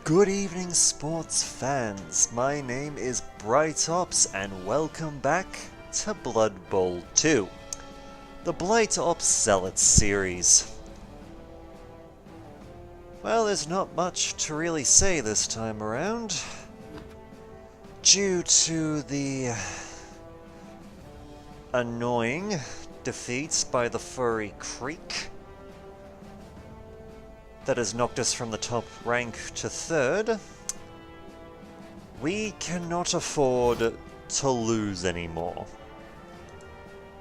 Good evening, sports fans. My name is Blight Ops, and welcome back to Blood Bowl 2, the Blight Ops Zealots series. Well, there's not much to really say this time around, due to the annoying defeats by the Furry Creek that has knocked us from the top rank to third. We cannot afford to lose anymore.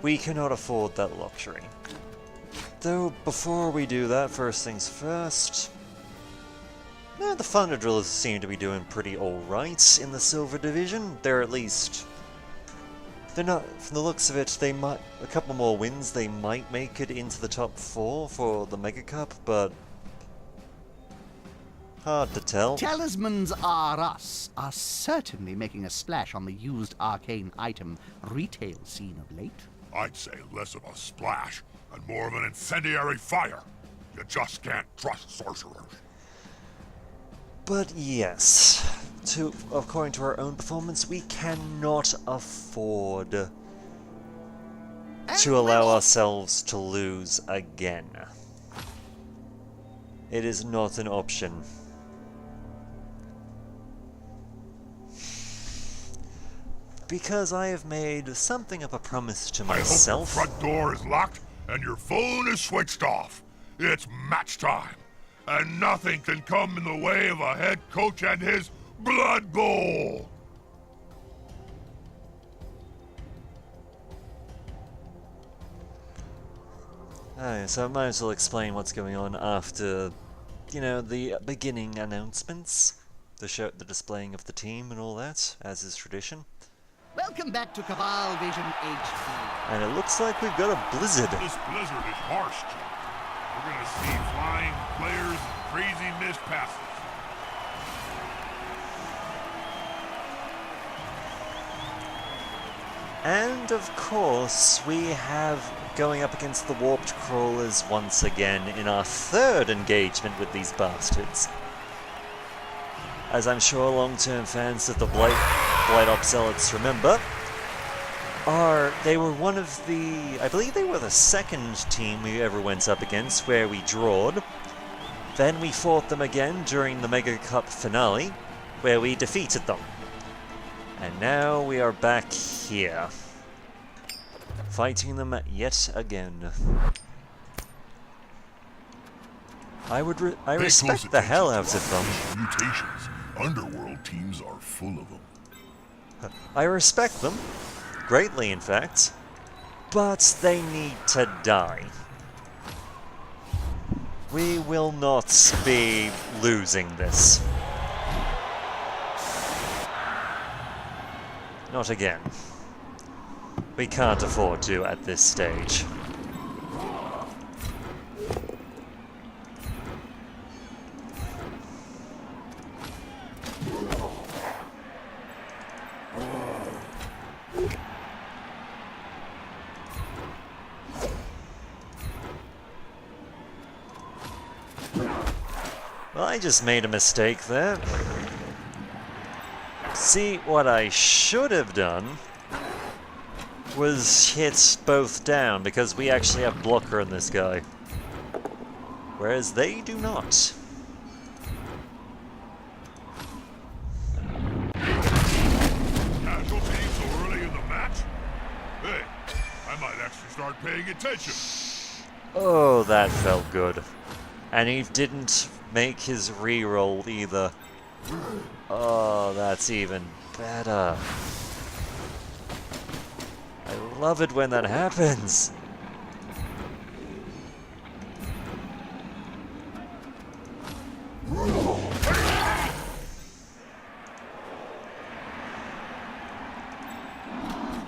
We cannot afford that luxury. Though, before we do that, first things first, the Thunder Drillers seem to be doing pretty alright in the Silver Division. They're not, from the looks of it, they might, a couple more wins, they might make it into the top 4 for the Mega Cup, but hard to tell. Talismans R Us are certainly making a splash on the used arcane item retail scene of late. I'd say less of a splash and more of an incendiary fire. You just can't trust sorcerers. But yes, according to our own performance, we cannot afford to allow ourselves to lose again. It is not an option. Because I have made something of a promise to myself. I hope the front door is locked and your phone is switched off. It's match time, and nothing can come in the way of a head coach and his Blood Bowl. Alright, so I might as well explain what's going on after, the beginning announcements, the displaying of the team and all that, as is tradition. Welcome back to Cabal Vision HD. And it looks like we've got a blizzard. This blizzard is harsh, Chief. We're gonna see flying players and crazy missed passes. And of course, we have going up against the Warped Crawlers once again in our third engagement with these bastards. As I'm sure long-term fans of the Blight Ops Zealots remember, they were one of the, I believe they were the second team we ever went up against where we drawed. Then we fought them again during the Mega Cup finale, where we defeated them. And now we are back here, fighting them yet again. I respect the hell out of them. Mutations. Underworld teams are full of them. I respect them, greatly in fact, but they need to die. We will not be losing this. Not again. We can't afford to at this stage. Well, I just made a mistake there. See, what I should have done was hit both down, because we actually have blocker on this guy. Whereas they do not. Casualty so early in the match? Hey, I might actually start paying attention. Oh, that felt good. And he didn't make his reroll either. Oh, that's even better. I love it when that happens.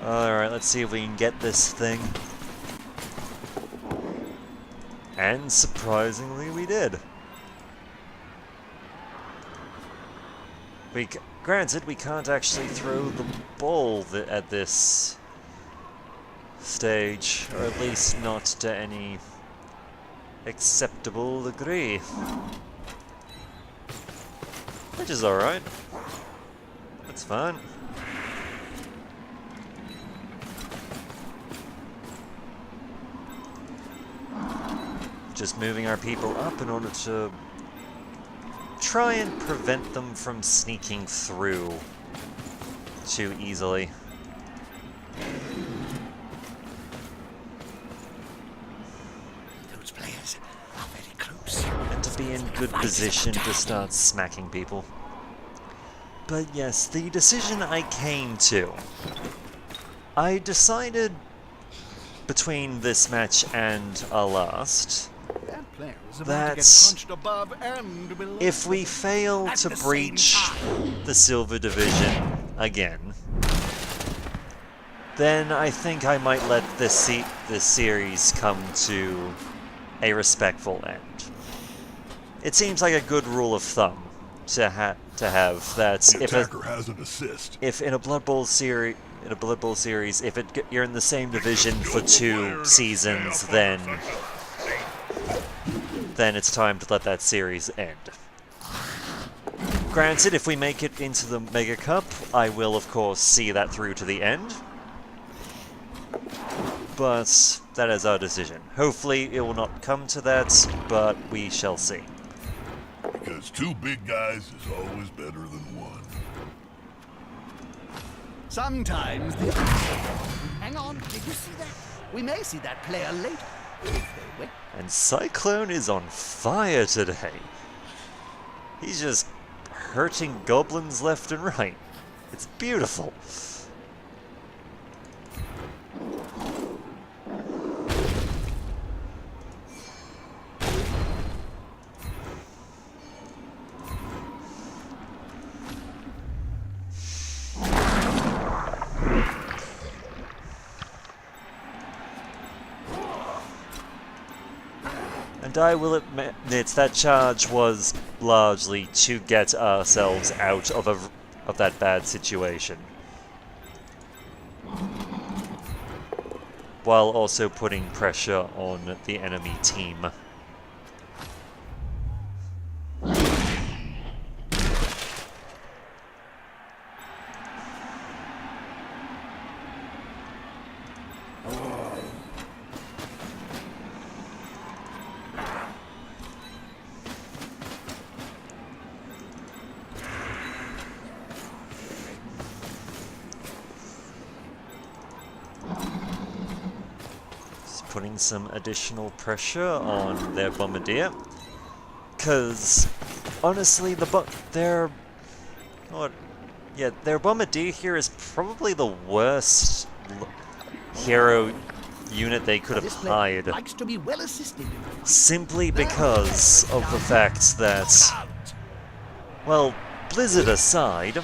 Alright, let's see if we can get this thing. And surprisingly, we did. Granted, we can't actually throw the ball at this stage, or at least not to any acceptable degree. Which is alright. That's fine. Just moving our people up in order to try and prevent them from sneaking through too easily. Those players are very close. And to be in good position to start smacking people. But yes, the decision I came to. I decided between this match and our last that if we fail to breach the Silver Division again, then I think I might let this series come to a respectful end. It seems like a good rule of thumb to have that The attacker has an assist. if in a Blood Bowl series, if you're in the same division for 2 seasons, then it's time to let that series end. Granted, if we make it into the Mega Cup, I will of course see that through to the end. But that is our decision. Hopefully it will not come to that, but we shall see. Because 2 big guys is always better than 1. Sometimes the... Hang on, did you see that? We may see that player later. If they win. And Cyclone is on fire today. He's just hurting goblins left and right. It's beautiful. And I will admit that charge was largely to get ourselves out of that bad situation, while also putting pressure on the enemy team. Putting some additional pressure on their bombardier, because honestly, their bombardier here is probably the worst hero unit they could have hired, Likes to be well assisted. simply because of the fact that, well, Blizzard aside,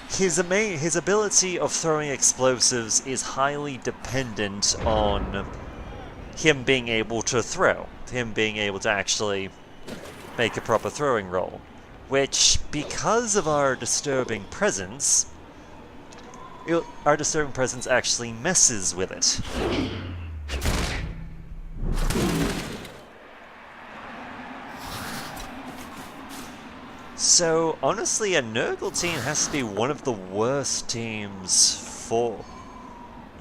his ability of throwing explosives is highly dependent on him being able to throw, him being able to actually make a proper throwing roll, which, because of our disturbing presence actually messes with it. So, honestly, a Nurgle team has to be one of the worst teams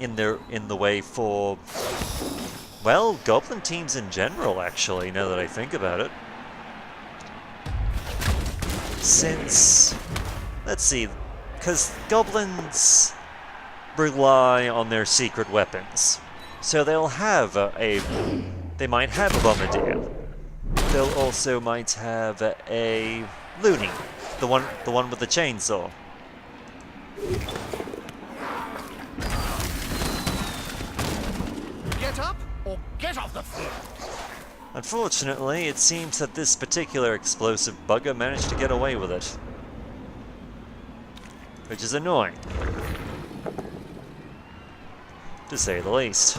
in the way for, well, Goblin teams in general, actually, now that I think about it. Since, let's see, because Goblins rely on their secret weapons. So they'll have they might have a Bombardier. They'll also might have a Looney, the one with the chainsaw. Get up or get off the field. Unfortunately, it seems that this particular explosive bugger managed to get away with it, which is annoying, to say the least.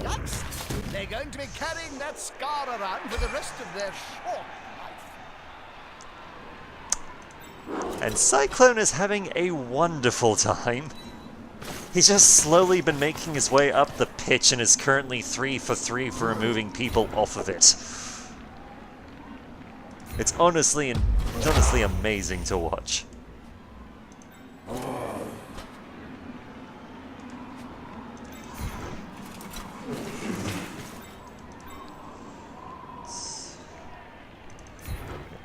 Yikes! They're going to be carrying that scar around for the rest of their short life. And Cyclone is having a wonderful time. He's just slowly been making his way up the pitch and is currently 3 for 3 for removing people off of it. It's honestly It's honestly amazing to watch.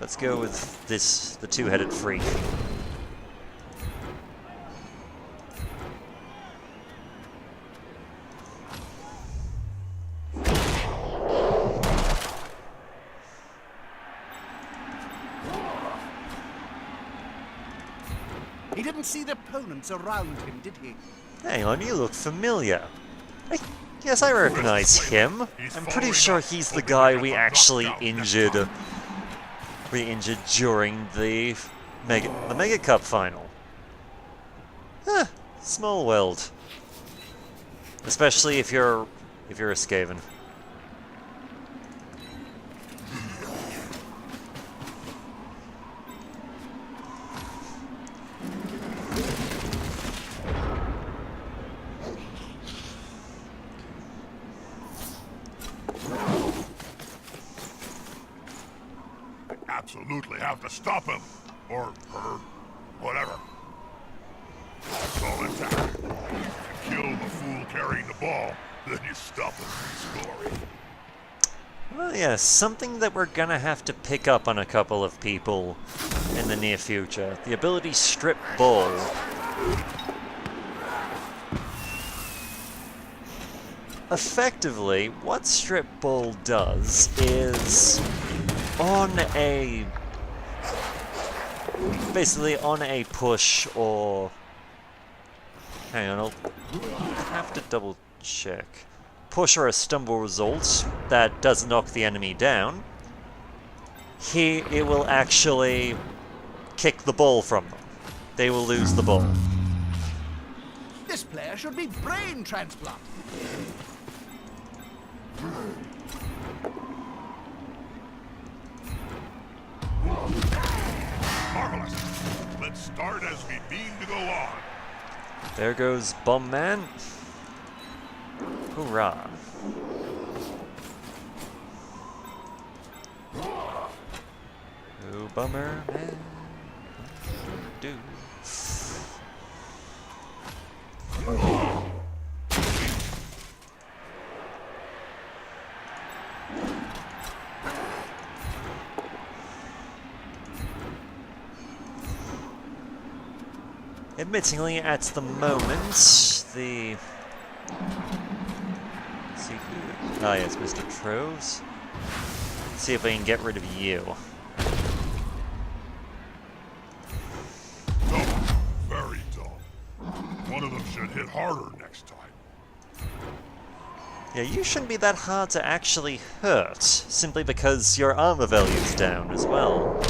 Let's go with this, the two-headed freak. He didn't see the opponents around him, did he? Hang on, you look familiar. Yes, I recognize him. I'm pretty sure he's the guy we actually injured. We injured during the Mega Cup final. Huh, small world. Especially if you're a Skaven. Absolutely have to stop him. Or her. Whatever. Call attack. You kill the fool carrying the ball, then you stop him from scoring. Well, yes, something that we're gonna have to pick up on a couple of people in the near future. The ability Strip Ball. Effectively, what Strip Ball does is basically on a push or... Hang on, I'll have to double check. Push or a stumble result that does knock the enemy down, it will actually kick the ball from them. They will lose the ball. This player should be brain transplant. Marvelous. Let's start as we mean to go on. There goes Bomb Man. Hoorah. Oh, Bummer Man. Do. Admittingly, at the moment, the... Let's see who... Ah, yes, Mr. Troves. Let's see if I can get rid of you. Dull. Very dull. One of them should hit harder next time. Yeah, you shouldn't be that hard to actually hurt, simply because your armor value's down as well.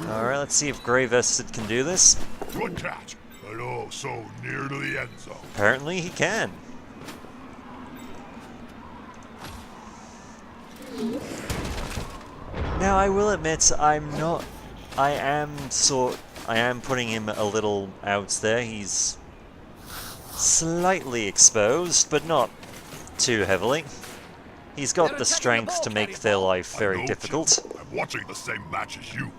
Alright, let's see if Grey Vested can do this. Good catch. But oh, so near to the end zone. Apparently he can. Now, I will admit, I am putting him a little out there. He's slightly exposed, but not too heavily. He's got the strength to make their life very difficult. I'm watching the same match as you.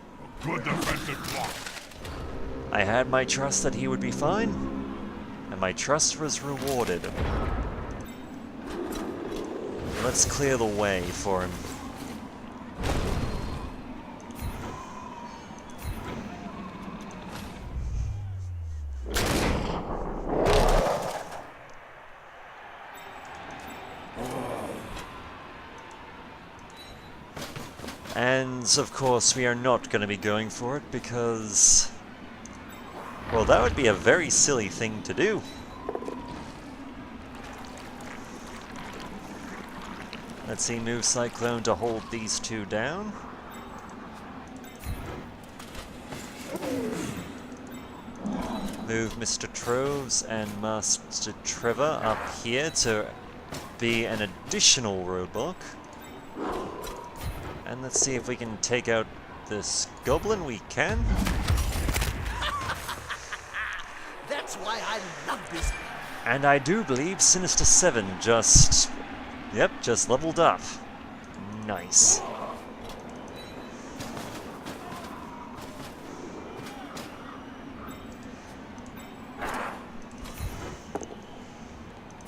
A good defensive block. I had my trust that he would be fine, and my trust was rewarded. Let's clear the way for him. And, of course, we are not going to be going for it because... well, that would be a very silly thing to do. Let's see, move Cyclone to hold these two down. Move Mr. Troves and Master Trevor up here to be an additional roadblock. And let's see if we can take out this goblin. We can. why I love this game. And I do believe Sinister 7 just... Yep, just leveled up. Nice.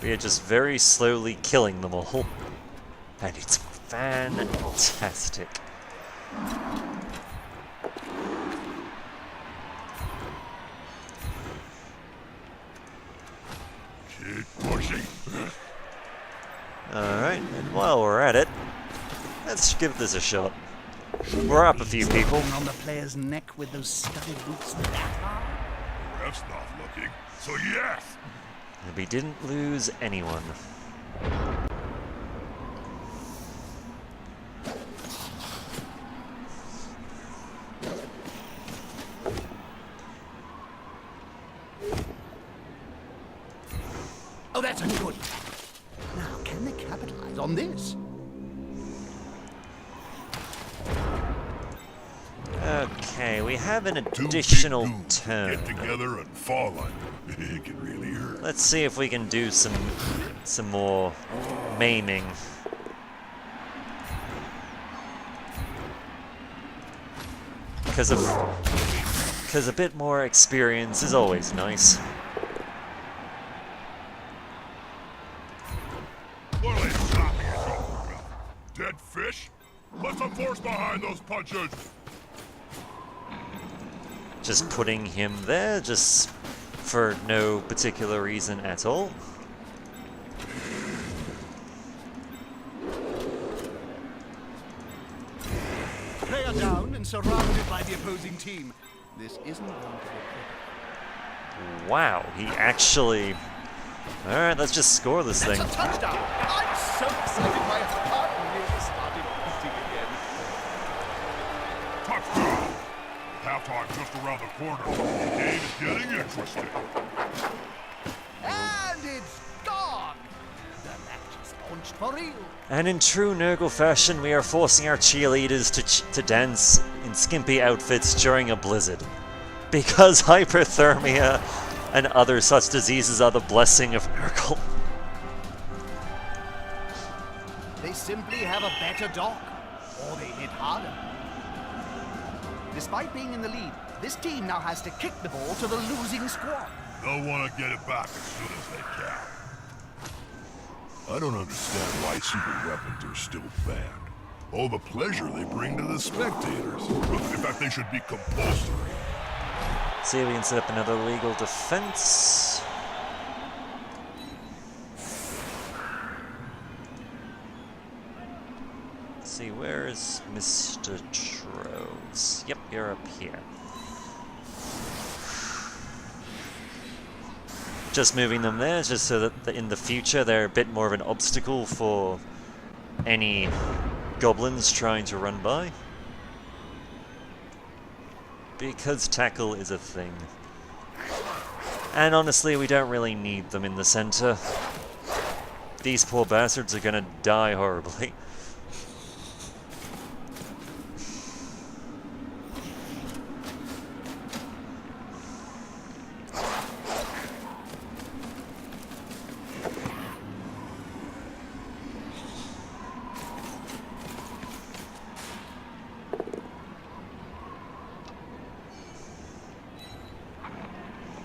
We are just very slowly killing them all. And it's fantastic. Keep pushing. Alright, and while we're at it, let's give this a shot. We're up a few people. On the player's neck with those studded boots that high. The ref's not looking, so yes! And we didn't lose anyone. Oh, that's a good. Now, can they capitalize on this? Okay, we have an Two additional big dudes turn. get together and fall on you. It can really hurt. Let's see if we can do some more maiming. Because a bit more experience is always nice. What are they slapping us over with? Dead fish? Put some force behind those punches! Just putting him there, just for no particular reason at all. Player down and surrounded by the opposing team. This isn't going to be Wow, he actually... Alright, let's just score this thing. It's a touchdown! I'm so excited my heart really started beating again. Touchdown! Halftime just around the corner. The game is getting interesting. And it's gone! The match is launched for real. And in true Nurgle fashion, we are forcing our cheerleaders to dance in skimpy outfits during a blizzard. Because hypothermia and other such diseases are the blessing of Nurgle. They simply have a better dock, or they hit harder. Despite being in the lead, this team now has to kick the ball to the losing squad. They'll want to get it back as soon as they can. I don't understand why secret weapons are still banned. All the pleasure they bring to the spectators. In fact, they should be compulsory. See if we can set up another legal defense. Let's see, where is Mr. Troves? Yep, you're up here. Just moving them there, just so that in the future they're a bit more of an obstacle for any goblins trying to run by. Because tackle is a thing. And honestly, we don't really need them in the center. These poor bastards are gonna die horribly.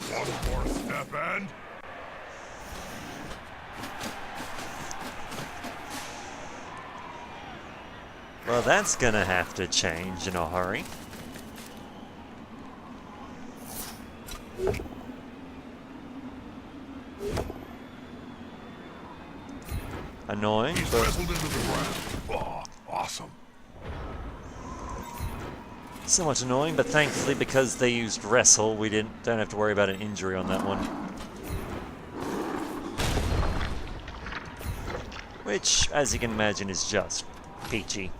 One more step and... Well, that's gonna have to change in a hurry. Annoying, He's but wrestled into the ground. Oh, awesome. somewhat annoying, but thankfully because they used wrestle, we don't have to worry about an injury on that one. Which, as you can imagine, is just peachy.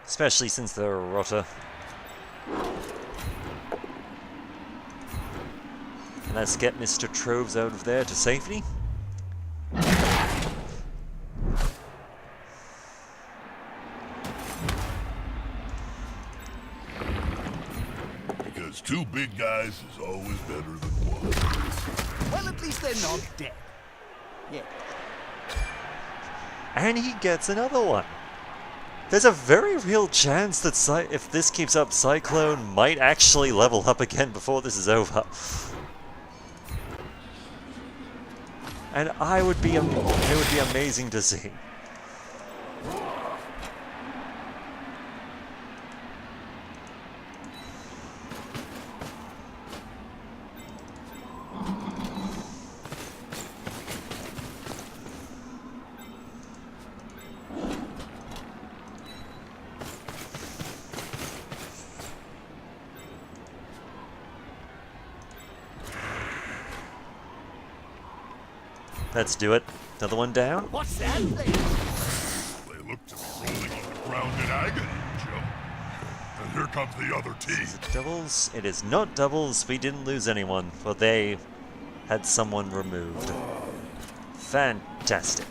Especially since they're a rotter. And let's get Mr. Troves out of there to safety. Because Because two big guys is always better than one. Well, at least they're not dead. Yeah. And he gets another one. There's a very real chance that if this keeps up, Cyclone might actually level up again before this is over. And it would be amazing to see. Let's do it. Another one down. What's that thing? They look to be rolling on the ground in agony, Joe. And here comes the other team. Is it doubles? It is not doubles. We didn't lose anyone. Well, they had someone removed. Fantastic.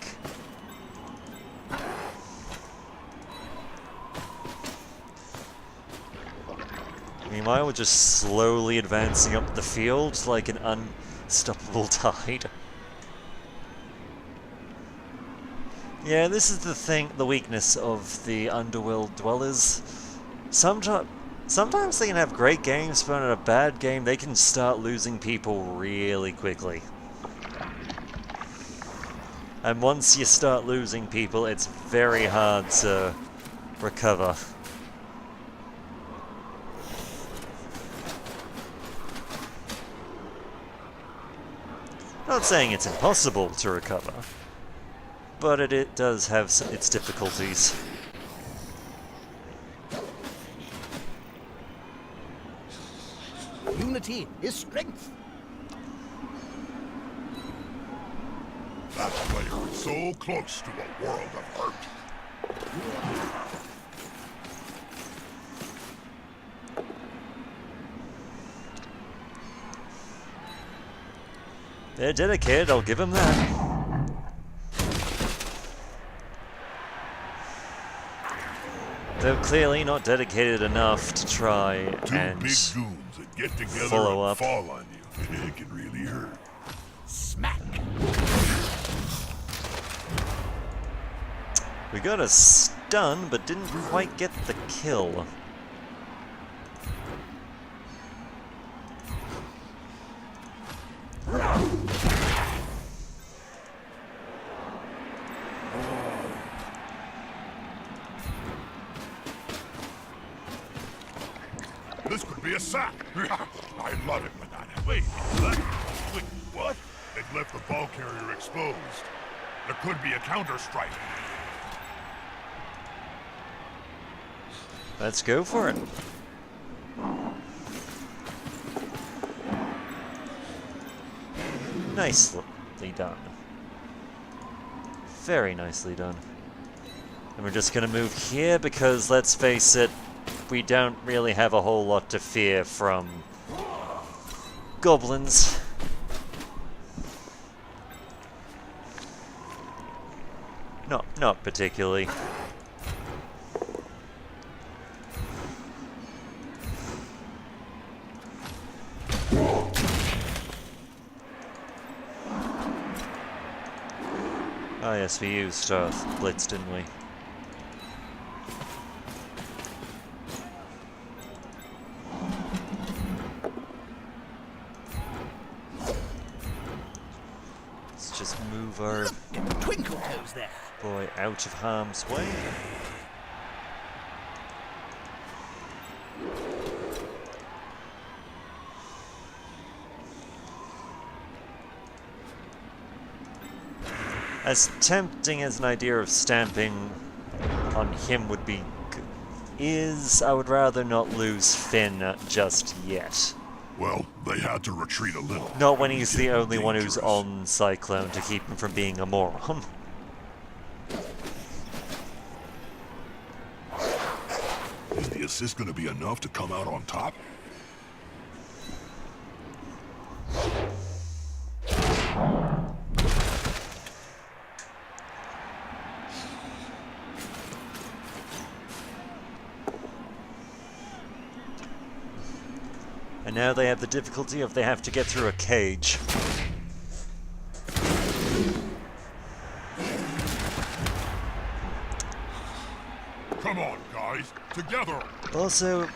Meanwhile, we're just slowly advancing up the field like an unstoppable tide. Yeah, this is the weakness of the underworld dwellers. Sometimes they can have great games, but in a bad game, they can start losing people really quickly. And once you start losing people, it's very hard to recover. Not saying it's impossible to recover, but it does have its difficulties. Unity is strength. That player is so close to a world of hurt. They're dedicated, I'll give them that. They're clearly not dedicated enough to try and Two big goons that get together follow and up. fall on you. It can really hurt. Smack. We got a stun, but didn't quite get the kill. This could be a sack. I love it when that happens. Wait, what? They've left the ball carrier exposed. There could be a counter-strike. Let's go for it. Nicely done. Very nicely done. And we're just gonna move here because, let's face it, we don't really have a whole lot to fear from goblins. Not particularly. Oh yes, we used Blitz, didn't we? Let's just move our Twinkle toes there. boy out of harm's way. As tempting as an idea of stamping on him would be, I would rather not lose Finn just yet. Well, they had to retreat a little. Not when he's the only one who's Dangerous. on Cyclone to keep him from being a moron. Is the assist going to be enough to come out on top? And now they have the difficulty of they have to get through a cage. Come on, guys, together. Also,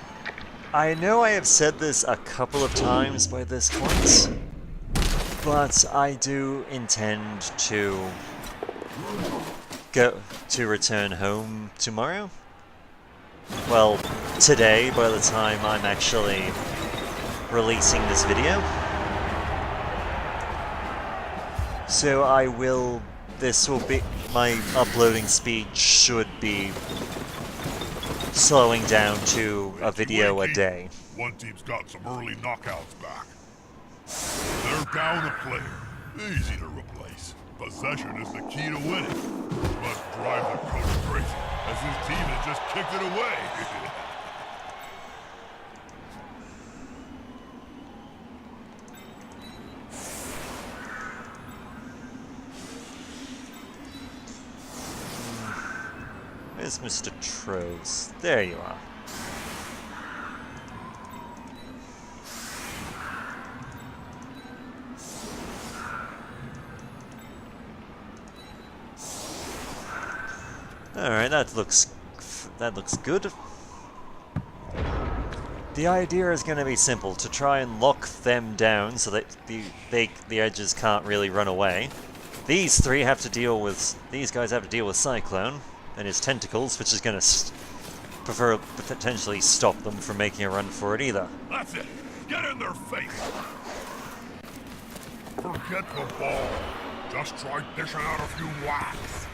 I know I have said this a couple of times by this point, but I do intend to return home tomorrow. Well, today, by the time I'm actually releasing this video. So this will be, my uploading speed should be slowing down to a video a day. One team's got some early knockouts back. They're down a player. Easy to replace. Possession is the key to winning. Must drive the coach crazy, as his team has just kicked it away. Where's Mr. Troves? There you are. Alright, that looks good. The idea is going to be simple, to try and lock them down so that the edges can't really run away. These guys have to deal with Cyclone and his tentacles, which is going to potentially stop them from making a run for it either. That's it. Get in their face. Forget the ball. Just try dishing out a few whacks.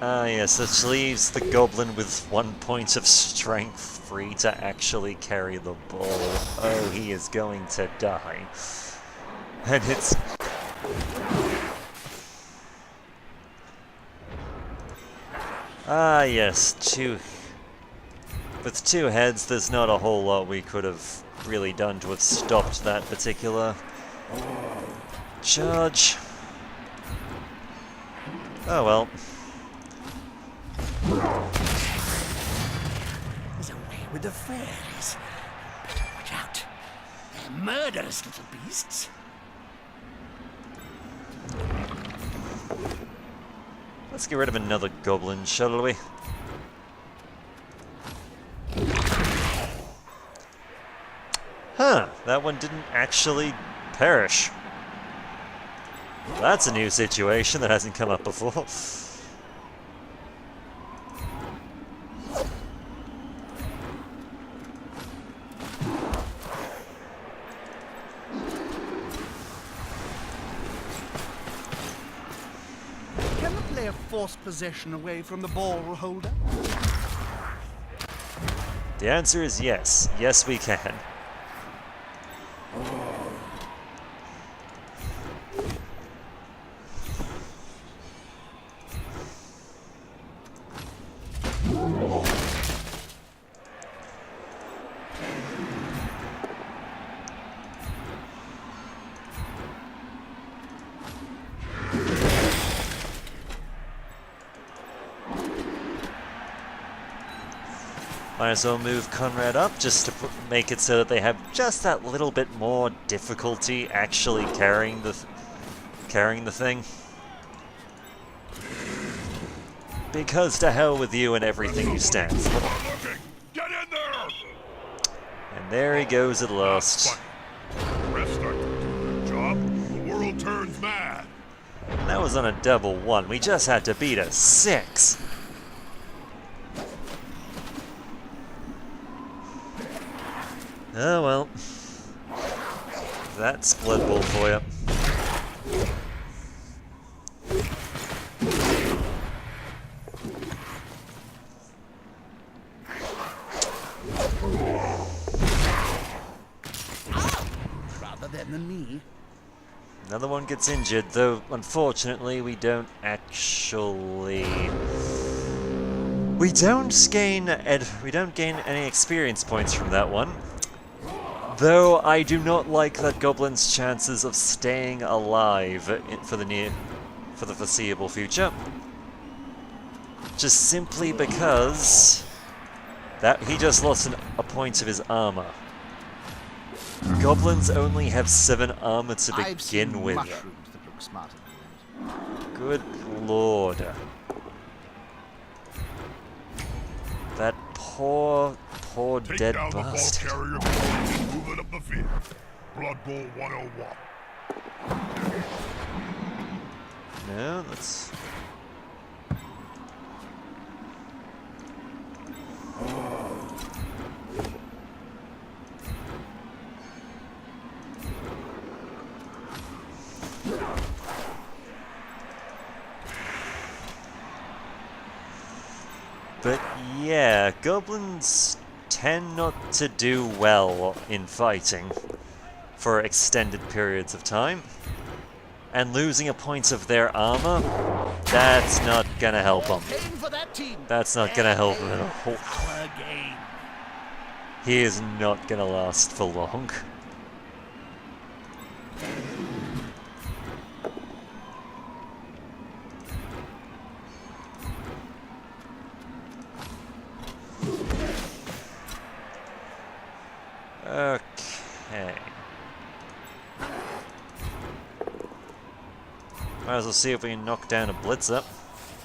Ah yes, which leaves the goblin with 1 point of strength free to actually carry the ball. Oh, he is going to die. And it's... Ah yes, with two heads, there's not a whole lot we could have really done to have stopped that particular charge. Oh well. There's a way with the fairies. Better watch out. They're murderous little beasts. Let's get rid of another goblin, shall we? Huh, that one didn't actually perish. That's a new situation that hasn't come up before. Can the player force possession away from the ball holder? The answer is yes. Yes, we can. Might as well move Conrad up just to make it so that they have just that little bit more difficulty actually carrying the thing. Because to hell with you and everything you stand for. Get in there! And there he goes at last. Rest start to do their job. The world turns mad. And that was on a double one. We just had to beat a 6. Oh well. That's Blood Bowl for you. Rather than the knee. Another one gets injured, though unfortunately we don't actually... We don't gain any experience points from that one. Though I do not like that goblin's chances of staying alive for the foreseeable future. Just simply because That he just lost a point of his armor. Goblins only have 7 armor to I've seen begin with. mushrooms that look smarter than that. Good lord. That poor Take dead down the bastard. ball carrier and move it up the field. Blood Bowl 101. No, let's... But yeah, goblins tend not to do well in fighting for extended periods of time. And losing a point of their armor, that's not gonna help them. Paying for that team. That's not gonna help him at all. Our game. He is not gonna last for long. Okay. Might as well see if we can knock down a blitz up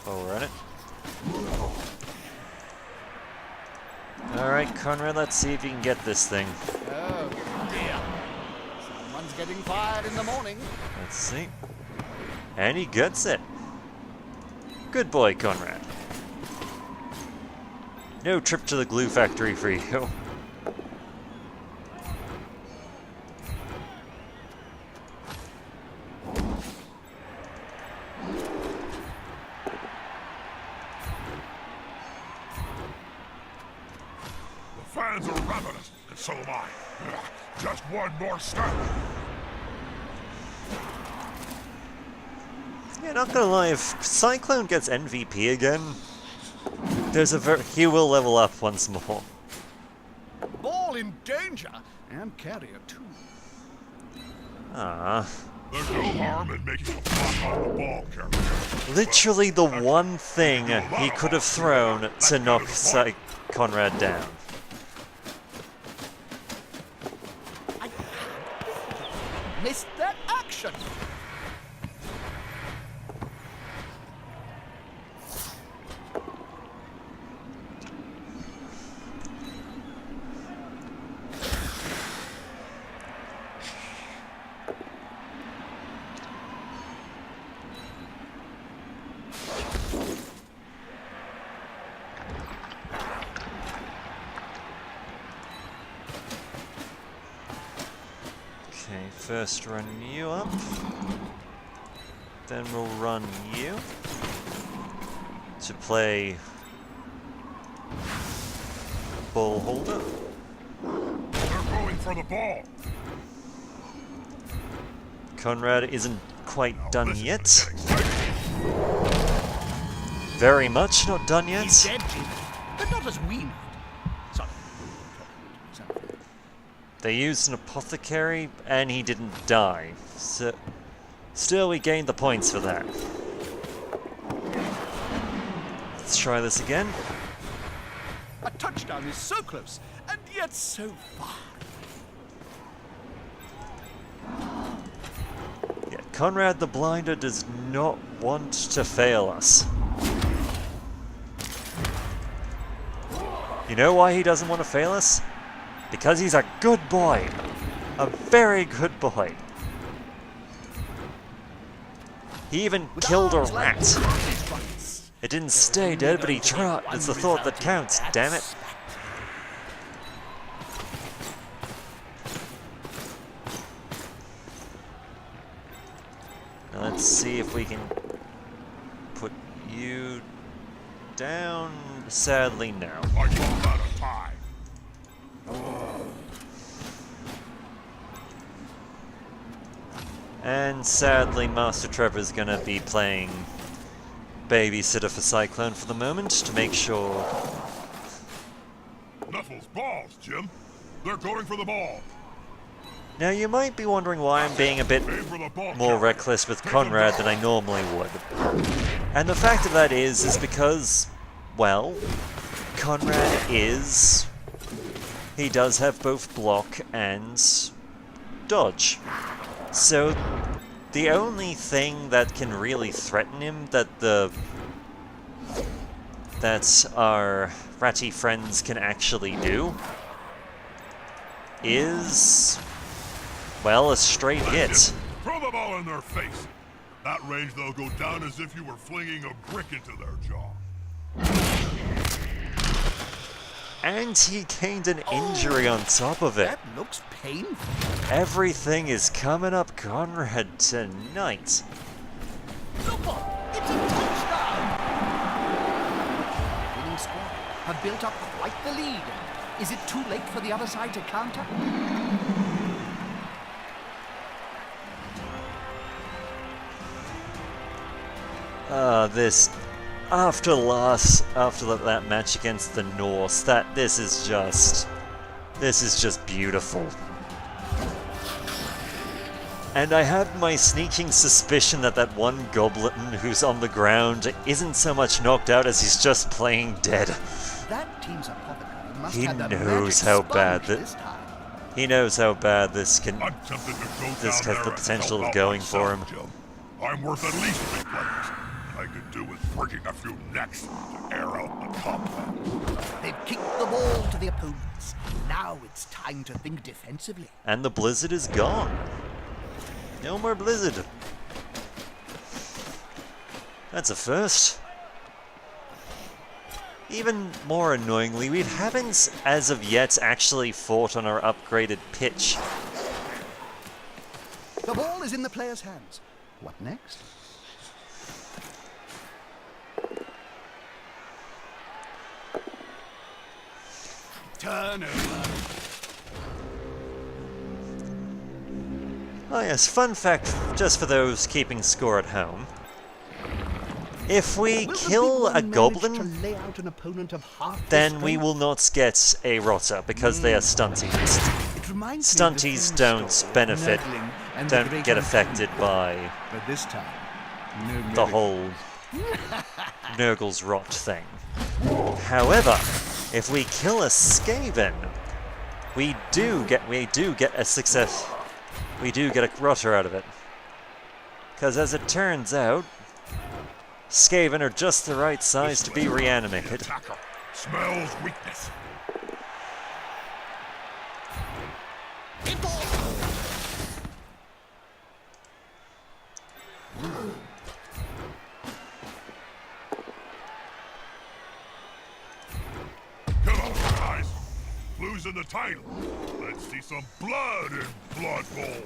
while we're at it. Alright, Conrad, let's see if you can get this thing. Oh dear. Someone's getting fired in the morning. Let's see. And he gets it. Good boy, Conrad. No trip to the glue factory for you. Fans are ravenous, and so am I. Just one more step. Yeah, not gonna lie, if Cyclone gets MVP again, he will level up once more. Ball in danger. And carrier too. Ah. There's no harm in making a block on the ball carrier. Literally the one thing he could have thrown to knock Conrad down. Missed that action. Okay, first run you up. Then we'll run you to play ball holder. They're going for the ball. Conrad isn't quite done This is yet. getting Very much not done yet. He's dead, Jim. But not as we know. Sorry. They used an apothecary and he didn't die. So still we gained the points for that. Let's try this again. A touchdown is so close, and yet so far. Yeah, Conrad the Blinder does not want to fail us. You know why he doesn't want to fail us? Because he's a good boy. A very good boy. He even killed a rat. It didn't stay dead, but he tried. It's the thought that counts, damn it. Now let's see if we can put you down. Sadly, no. I call that a tie. And sadly, Master Trevor's gonna be playing babysitter for Cyclone for the moment to make sure. Knuckles balls, Jim. They're going for the ball. Now you might be wondering why I'm being a bit Aim for the ball more carrier. reckless with Conrad than I normally would. And the fact of that is because, well, Conrad is... he does have both block and dodge. So the only thing that can really threaten him that our ratty friends can actually do is, well, a straight hit. Throw the ball in their face. That range, they'll go down as if you were flinging a brick into their jaw. And he gained an injury on top of it. That looks painful. Everything is coming up Conrad tonight. Look, it's a touchdown! The winning squad have built up quite the lead. Is it too late for the other side to counter? After that match against the Norse, this is just beautiful. And I have my sneaking suspicion that one goblin who's on the ground isn't so much knocked out as he's just playing dead. That team's apothecary must He have the knows magic how bad sponge this time. He knows how bad this I'm tempted to go has down the there potential and of help going out for him. myself, Joe. I'm worth at least 3 players. I could do with breaking a few necks to air out the compound. They've kicked the ball to the opponents. Now it's time to think defensively. And the blizzard is gone. No more blizzard. That's a first. Even more annoyingly, we haven't, as of yet, actually fought on our upgraded pitch. The ball is in the player's hands. What next? Turnover. Oh yes, fun fact just for those keeping score at home. If we kill a goblin, then we will not get a rotter because they are stunties. Stunties don't benefit, don't get affected by the whole Nurgle's rot thing. However, if we kill a Skaven, we do get a success. We do get a rotter out of it. Because as it turns out, Skaven are just the right size to be reanimated. Smells weakness. Come on, guys. Blues in the title. Let's see some blood in Blood Bowl.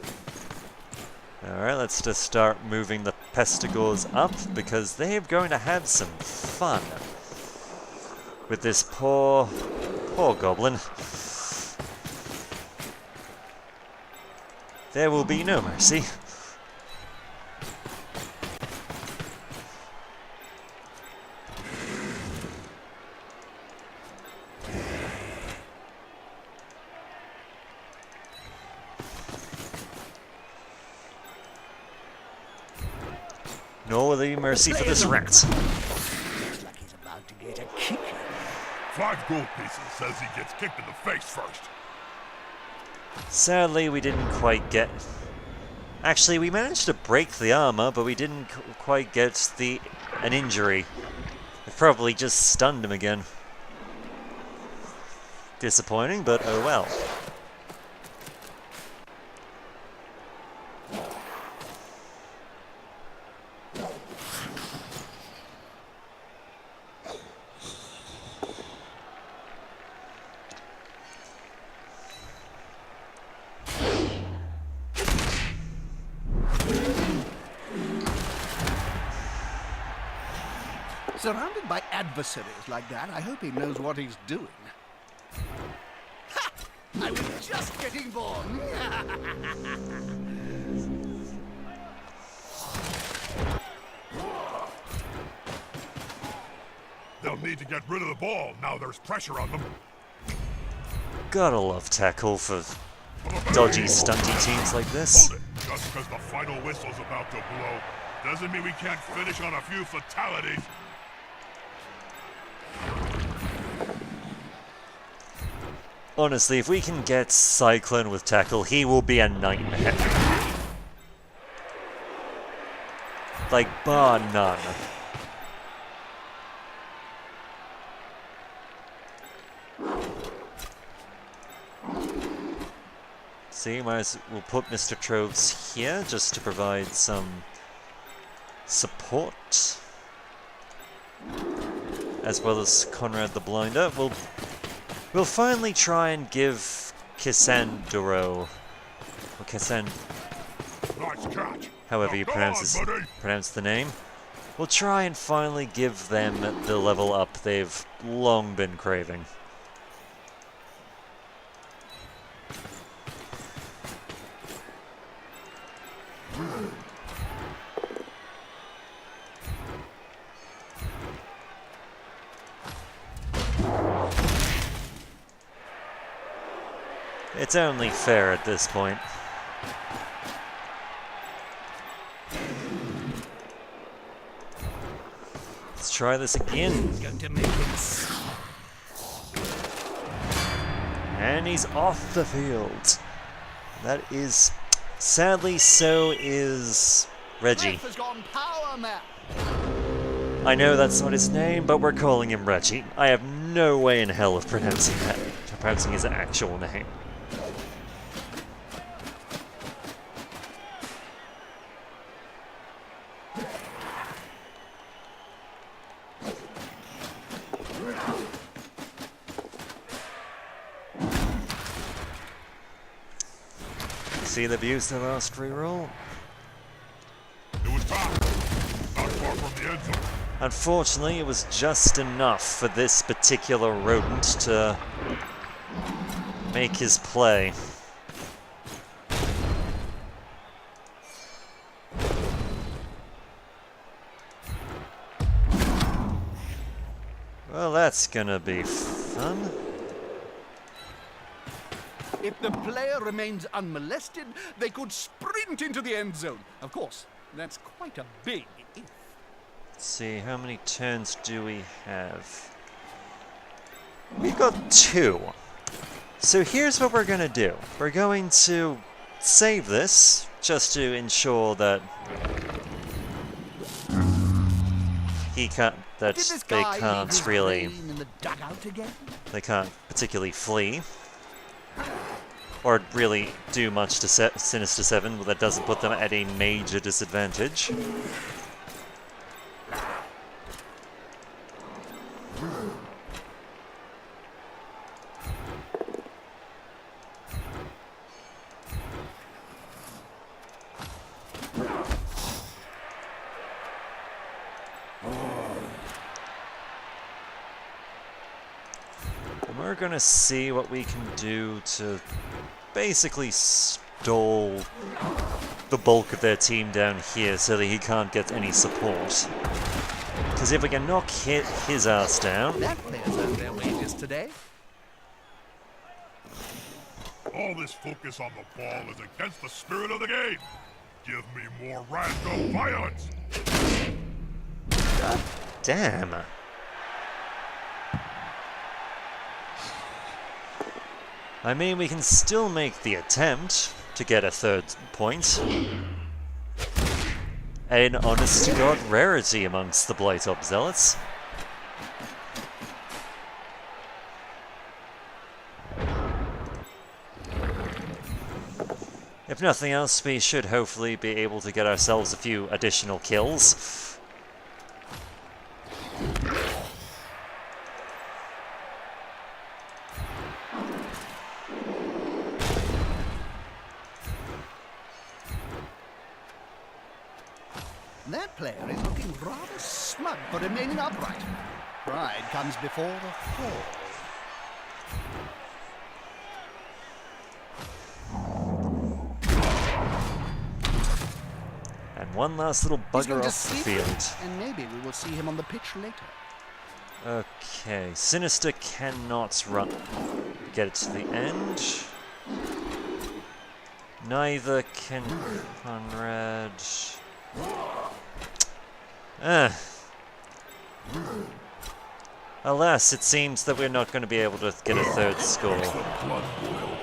Alright, let's just start moving the Pestigors up, because they're going to have some fun with this poor goblin. There will be no mercy. Nor will there be mercy for this rat. Looks like he's about to get a kick. 5 gold pieces says he gets kicked in the face first. Sadly, we didn't quite get... Actually, we managed to break the armor, but we didn't quite get an injury. It probably just stunned him again. Disappointing, but oh well. Surrounded by adversaries like that, I hope he knows what he's doing. Ha! I was just getting born. They'll need to get rid of the ball now there's pressure on them. Gotta love tackle for dodgy, stunty teams like this. Hold it. Just because the final whistle's about to blow doesn't mean we can't finish on a few fatalities. Honestly, if we can get Cyclone with tackle, he will be a nightmare. Like, bar none. See, we'll put Mr. Troves here just to provide some support. As well as Conrad the Blinder. We'll finally try and give Cassandro, or Nice catch. however you pronounce the name. We'll try and finally give them the level up they've long been craving. It's only fair at this point. Let's try this again. Going to make it. And he's off the field. That is... Sadly, so is Reggie. Has gone power map. I know that's not his name, but we're calling him Reggie. I have no way in hell of pronouncing his actual name. See the views the last reroll? It was back. Not far from the end zone. Unfortunately, it was just enough for this particular rodent to make his play. Well, that's gonna be fun. If the player remains unmolested, they could sprint into the end zone. Of course, that's quite a big if. Let's see, how many turns do we have? We've got 2. So here's what we're gonna do. We're going to save this, just to ensure that they can't really, in the dugout again? they can't particularly flee. Or really do much to Sinister 7, but that doesn't put them at a major disadvantage. And we're gonna see what we can do to basically stall the bulk of their team down here so that he can't get any support. Because if we can knock his ass down... That player's earned their wages today. All this focus on the ball is against the spirit of the game. Give me more random violence. God damn. I mean, we can still make the attempt to get a 3rd point. An honest-to-God rarity amongst the Blight Ops Zealots. If nothing else, we should hopefully be able to get ourselves a few additional kills. That player is looking rather smug for remaining upright. Pride comes before the fall. And one last little bugger off the field. And maybe we will see him on the pitch later. Okay, Sinister cannot get it to the end. Neither can Conrad. Alas, it seems that we're not going to be able to get a third score. Makes the blood boil.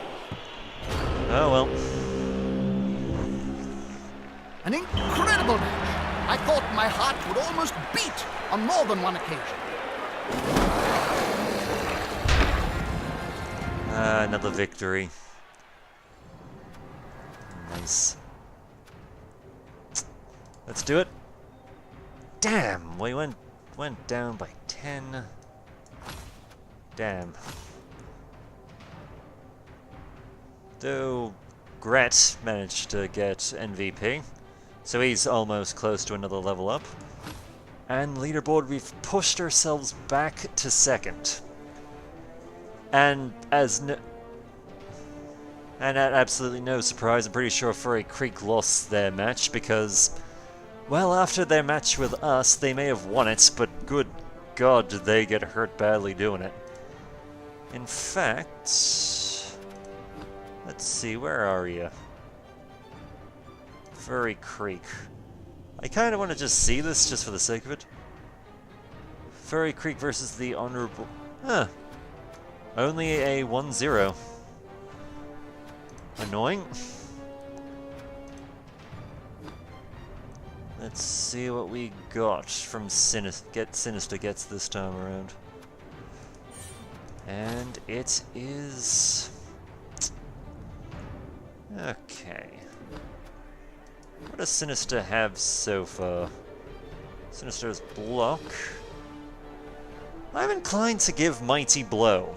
Oh well. An incredible match. I thought my heart would almost beat on more than one occasion. Another victory. Nice. Let's do it. Damn, we went down by 10. Damn. Though Gret managed to get MVP, so he's almost close to another level up. And leaderboard, we've pushed ourselves back to second. And at absolutely no surprise, I'm pretty sure Furry Creek lost their match because, well, after their match with us, they may have won it, but good God, did they get hurt badly doing it. In fact, let's see, where are you? Furry Creek. I kind of want to just see this, just for the sake of it. Furry Creek versus the Honorable... Huh. Only a 1-0. Annoying. Let's see what we got from Sinister Gets this time around. And it is... Okay. What does Sinister have so far? Sinister's block. I'm inclined to give Mighty Blow.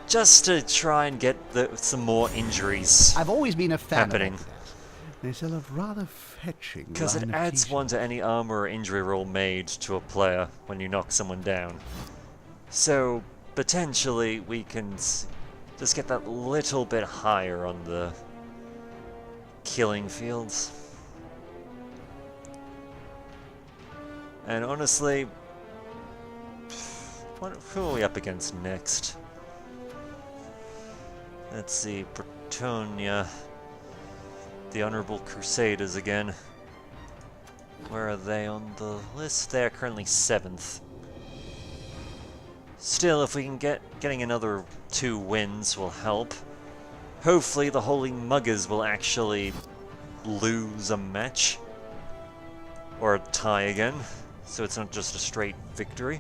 Just to try and get some more injuries I've always been a fan happening. of that. They sell a rather fetching Because it line of adds t-shirts. one to any armor or injury roll made to a player when you knock someone down. So, potentially, we can just get that little bit higher on the killing fields. And honestly, who are we up against next? Let's see, Bretonia. The Honorable Crusaders again. Where are they on the list? They're currently 7th. Still, if we can getting another 2 wins will help. Hopefully the Holy Muggers will actually lose a match. Or a tie again. So it's not just a straight victory.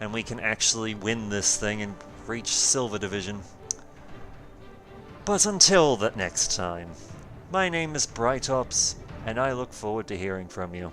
And we can actually win this thing and reach Silver Division. But until that next time, my name is Blight Ops, and I look forward to hearing from you.